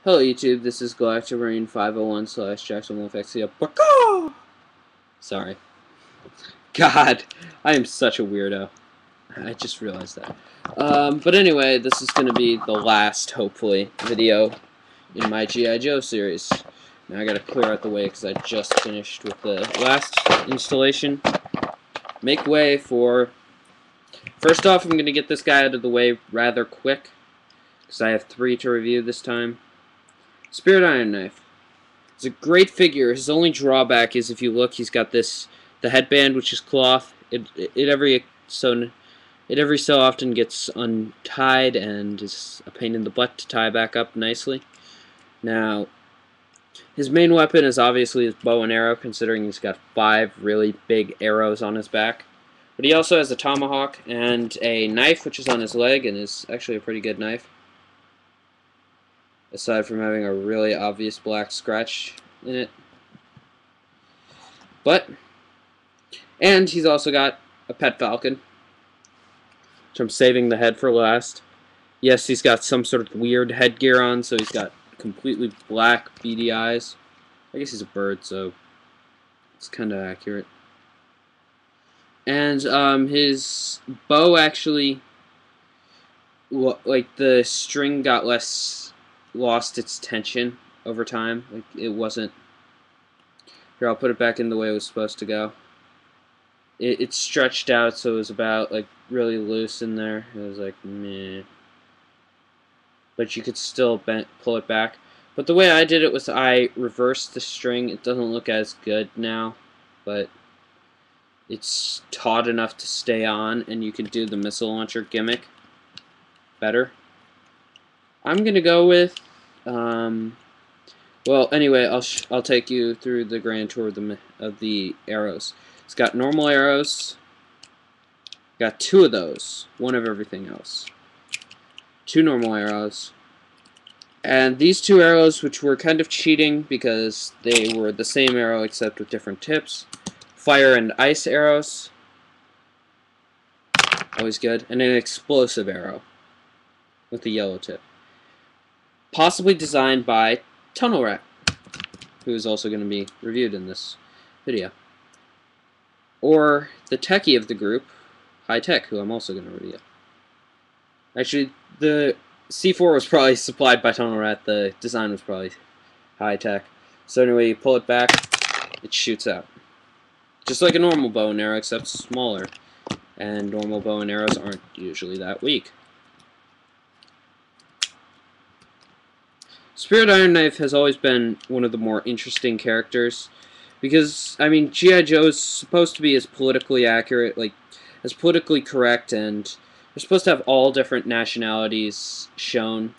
Hello YouTube, this is Galactamarine501 slash Jackson1FXia. Baka! Sorry. God, I am such a weirdo. I just realized that. But anyway, this is going to be the last, hopefully, video in my G.I. Joe series. Now I gotta clear out the way because I just finished with the last installation. Make way for... First off, I'm going to get this guy out of the way rather quick, because I have 3 to review this time. Spirit Iron Knife. It's a great figure. His only drawback is, if you look, he's got the headband, which is cloth. It every so often gets untied and is a pain in the butt to tie back up nicely. Now, his main weapon is obviously his bow and arrow, considering he's got 5 really big arrows on his back. But he also has a tomahawk and a knife, which is on his leg, and is actually a pretty good knife, aside from having a really obvious black scratch in it. And he's also got a pet falcon, which I'm saving the head for last. Yes, he's got some sort of weird headgear on, so he's got completely black, beady eyes. I guess he's a bird, so it's kind of accurate. And his bow actually, like, the string got lost its tension over time. Like, it wasn't... Here, I'll put it back in the way it was supposed to go. It stretched out, so it was about, like, really loose in there. It was like, meh. But you could still pull it back. But the way I did it was I reversed the string. It doesn't look as good now, but it's taut enough to stay on, and you can do the missile launcher gimmick better. I'm gonna go with, well, anyway, I'll take you through the grand tour of the arrows. It's got normal arrows. Got 2 of those, 1 of everything else. 2 normal arrows. And these 2 arrows, which were kind of cheating because they were the same arrow except with different tips. Fire and ice arrows. Always good. And an explosive arrow with a yellow tip. Possibly designed by Tunnel Rat, who is also going to be reviewed in this video. Or the techie of the group, High Tech, who I'm also going to review. Actually, the C4 was probably supplied by Tunnel Rat. The design was probably High Tech. So anyway, you pull it back, it shoots out. Just like a normal bow and arrow, except smaller. And normal bow and arrows aren't usually that weak. Spirit Iron Knife has always been one of the more interesting characters, because, I mean, G.I. Joe is supposed to be as politically accurate, like, as politically correct, and they're supposed to have all different nationalities shown.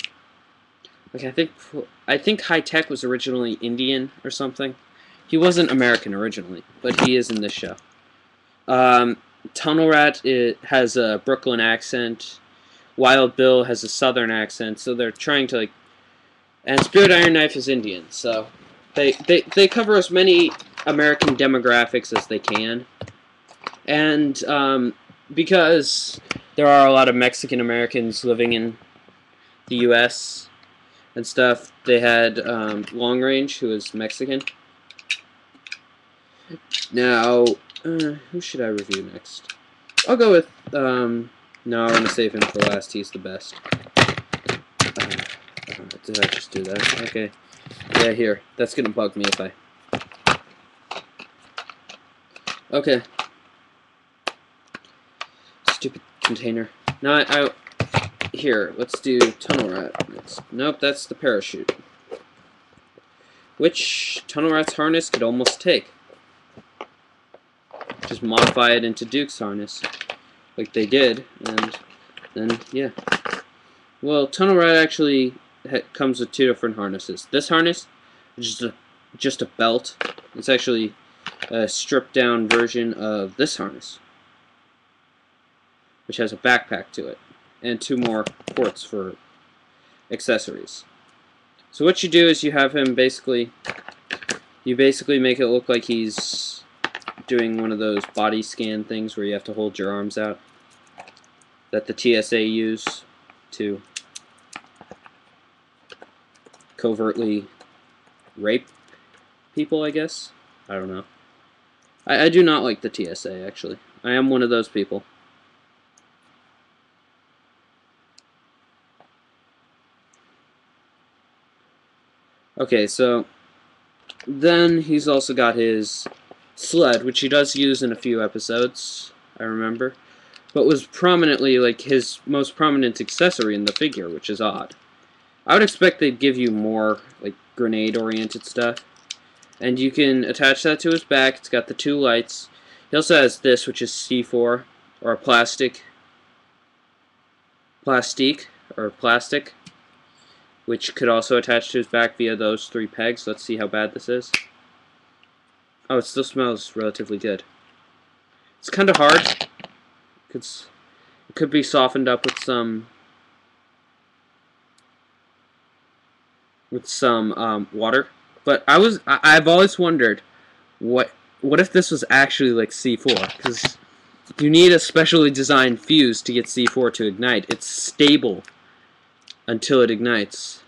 Like, I think High Tech was originally Indian or something. He wasn't American originally, but he is in this show. Tunnel Rat has a Brooklyn accent. Wild Bill has a Southern accent, so they're trying to, like... And Spirit Iron Knife is Indian, so they cover as many American demographics as they can. And because there are a lot of Mexican Americans living in the U.S. and stuff, they had Long Range, who is Mexican. Now, who should I review next? I'll go with, no, I want to save him for last. He's the best. Did I just do that? Okay. Yeah, here. That's gonna bug me if I... Okay. Stupid container. No, here, let's do Tunnel Rat. Nope, that's the parachute. Which Tunnel Rat's harness could almost take. Just modify it into Duke's harness. Like they did, and then, yeah. Well, Tunnel Rat actually comes with 2 different harnesses. This harness, which is just a belt, it's actually a stripped down version of this harness, which has a backpack to it, and 2 more ports for accessories. So what you do is you have him basically make it look like he's doing one of those body scan things where you have to hold your arms out, that the TSA use to covertly rape people, I guess. I don't know. I do not like the TSA, actually. I am one of those people. Okay, so then he's also got his sled, which he does use in a few episodes, I remember, but was prominently, like, his most prominent accessory in the figure, which is odd. I would expect they'd give you more, like, grenade-oriented stuff. And you can attach that to his back. It's got the 2 lights. He also has this, which is C4, or plastic, which could also attach to his back via those 3 pegs. Let's see how bad this is. Oh, it still smells relatively good. It's kind of hard. It could be softened up with some water. But I've always wondered, what if this was actually like C4? Because you need a specially designed fuse to get C4 to ignite. It's stable until it ignites.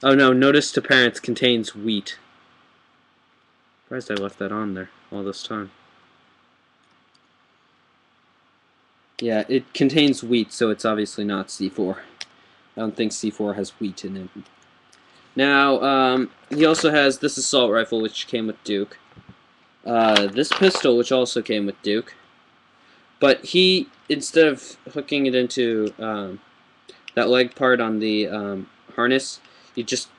Oh no, notice to parents contains wheat. Surprised I left that on there all this time. Yeah, it contains wheat, so it's obviously not C4. I don't think C4 has wheat in it. Now, he also has this assault rifle, which came with Duke. This pistol, which also came with Duke. But he, instead of hooking it into that leg part on the harness, you just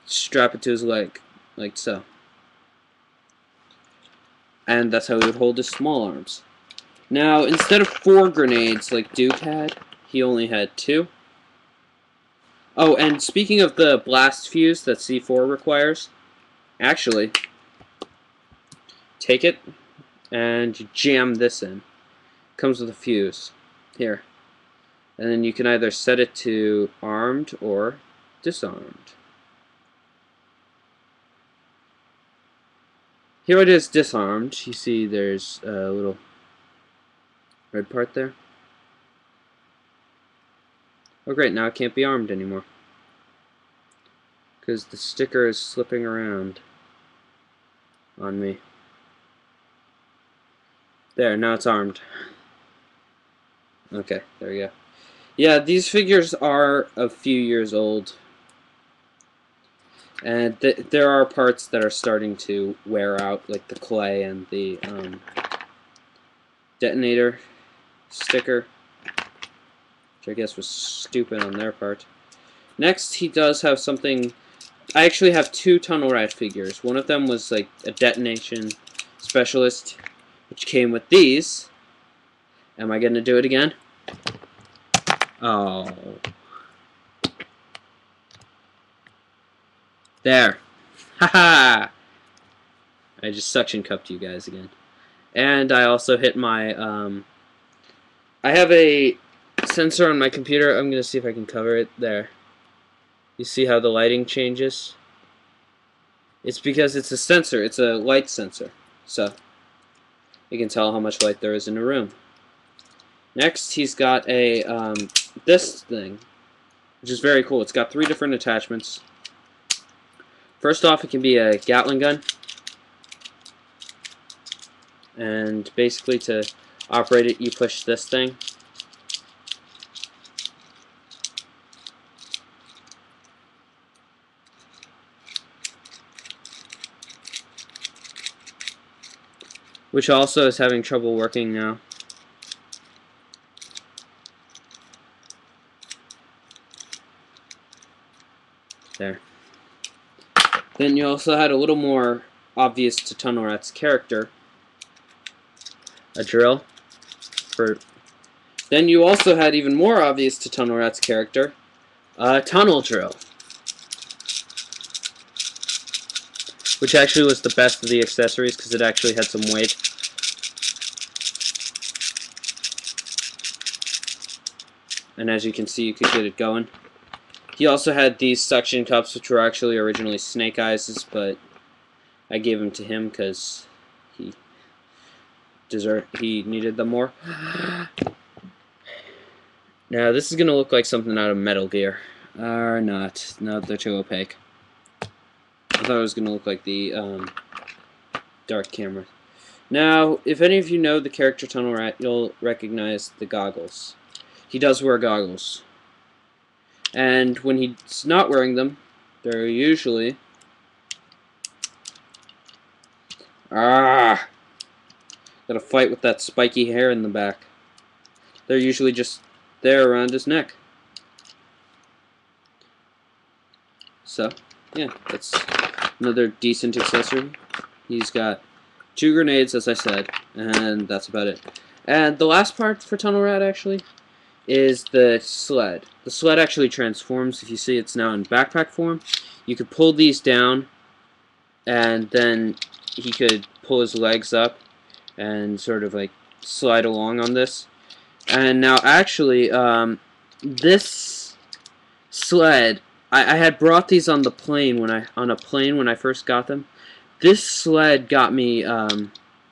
strap it to his leg, like so. And that's how he would hold his small arms. Now, instead of 4 grenades like Duke had, he only had 2. Oh, and speaking of the blast fuse that C4 requires, actually, take it and you jam this in. Comes with a fuse. Here. And then you can either set it to armed or disarmed. Here it is disarmed. You see there's a little red part there. Oh great, now it can't be armed anymore. Because the sticker is slipping around on me. There, now it's armed. Okay, there we go. Yeah, these figures are a few years old. And there are parts that are starting to wear out, like the clay and the detonator sticker, which I guess was stupid on their part. Next, he does have something. I actually have 2 tunnel rat figures. One of them was like a detonation specialist, which came with these. Am I going to do it again? Oh. There. Haha! I just suction cupped you guys again. And I also hit my, I have a sensor on my computer. I'm going to see if I can cover it. There. You see how the lighting changes? It's because it's a sensor. It's a light sensor. So, you can tell how much light there is in a room. Next, he's got a, this thing, which is very cool. It's got 3 different attachments. First off, it can be a Gatling gun. And basically to operate it, you push this thing. Which also is having trouble working now. There. Then you also had a little more obvious to Tunnel Rat's character. A drill. Then you also had even more obvious to Tunnel Rat's character. A tunnel drill. Which actually was the best of the accessories because it actually had some weight. And as you can see, you could get it going. He also had these suction cups, which were actually originally Snake Eyes', but I gave them to him because he needed them more. Now, this is going to look like something out of Metal Gear. Are not. No, they're too opaque. I thought it was going to look like the dark camera. Now, if any of you know the character Tunnel Rat, you'll recognize the goggles. He does wear goggles. And when he's not wearing them, they're usually... Gotta fight with that spiky hair in the back. They're usually just there around his neck. So, yeah, that's another decent accessory. He's got 2 grenades, as I said, and that's about it. And the last part for Tunnel Rat, actually, is the sled. The sled actually transforms. If you see, it's now in backpack form. You could pull these down, and then he could pull his legs up and sort of like slide along on this. And now, actually, this sled, I had brought these on the plane when I first got them. This sled got me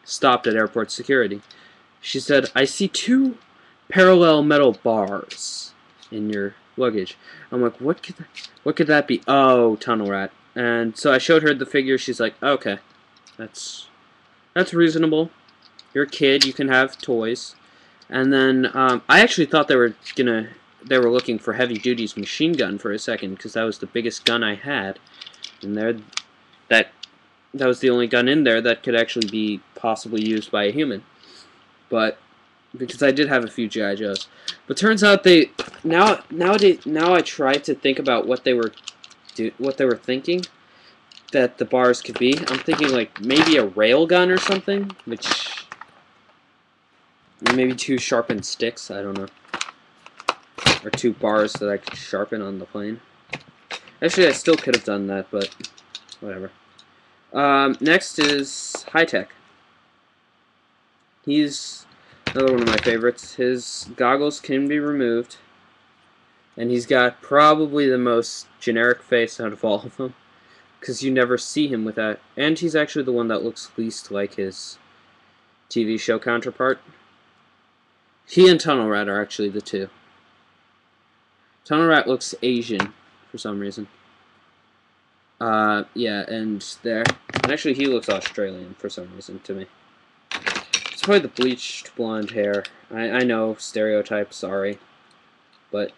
stopped at airport security. She said, "I see 2 parallel metal bars in your luggage." I'm like, what could that be? Oh, Tunnel Rat. And so I showed her the figure. She's like, okay, that's reasonable. You're a kid, you can have toys. And then I actually thought they were looking for Heavy Duty's machine gun for a second, because that was the biggest gun I had. And that was the only gun in there that could actually be possibly used by a human. But because I did have a few G.I. Joes. But turns out now I try to think about what they were thinking that the bars could be. I'm thinking like maybe a rail gun or something, which maybe 2 sharpened sticks, I don't know. Or 2 bars that I could sharpen on the plane. Actually, I still could have done that, but whatever. Next is High Tech. He's another one of my favorites. His goggles can be removed, and he's got probably the most generic face out of all of them, because you never see him with that. And he's actually the one that looks least like his TV show counterpart. He and Tunnel Rat are actually the 2. Tunnel Rat looks Asian for some reason. Yeah, and there. And actually, he looks Australian for some reason to me. It's probably the bleached blonde hair. I know, stereotype, sorry. But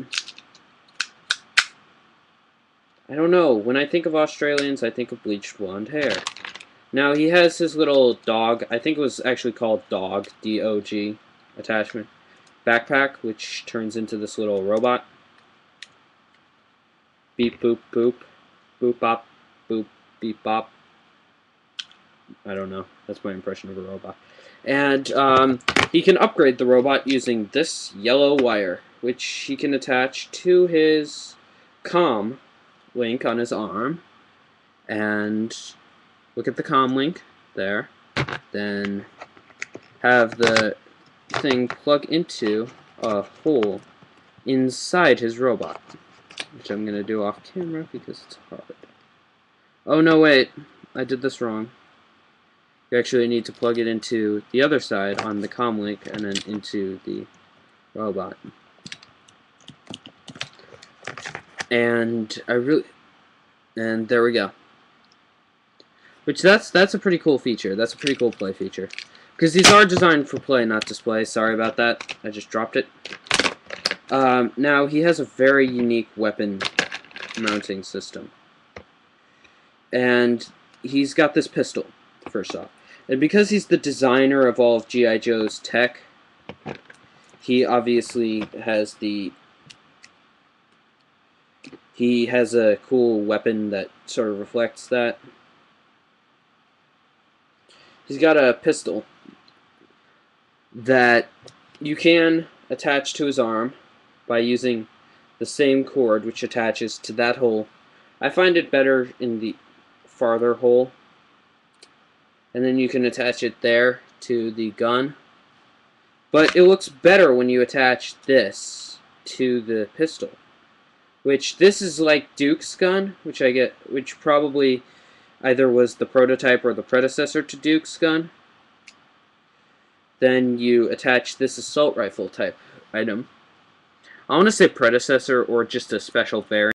I don't know. When I think of Australians, I think of bleached blonde hair. Now, he has his little dog. I think it was actually called Dog, D-O-G, attachment. Backpack, which turns into this little robot. Beep, boop, boop. Boop, bop, boop, beep, bop. I don't know. That's my impression of a robot. And he can upgrade the robot using this yellow wire, which he can attach to his comm link on his arm. And look at the comm link there. Then have the thing plug into a hole inside his robot, which I'm going to do off camera because it's hard. Oh no, wait, I did this wrong. You actually need to plug it into the other side on the comm link and then into the robot. And and there we go. Which that's a pretty cool feature. That's a pretty cool play feature. Because these are designed for play, not display. Sorry about that. I just dropped it. Now, he has a very unique weapon mounting system. And he's got this pistol, first off. And because he's the designer of all of G.I. Joe's tech, he obviously has he has a cool weapon that sort of reflects that. He's got a pistol that you can attach to his arm by using the same cord which attaches to that hole. I find it better in the farther hole. And then you can attach it there to the gun. But it looks better when you attach this to the pistol. Which, this is like Duke's gun, which probably either was the prototype or the predecessor to Duke's gun. Then you attach this assault rifle type item. I want to say predecessor or just a special variant.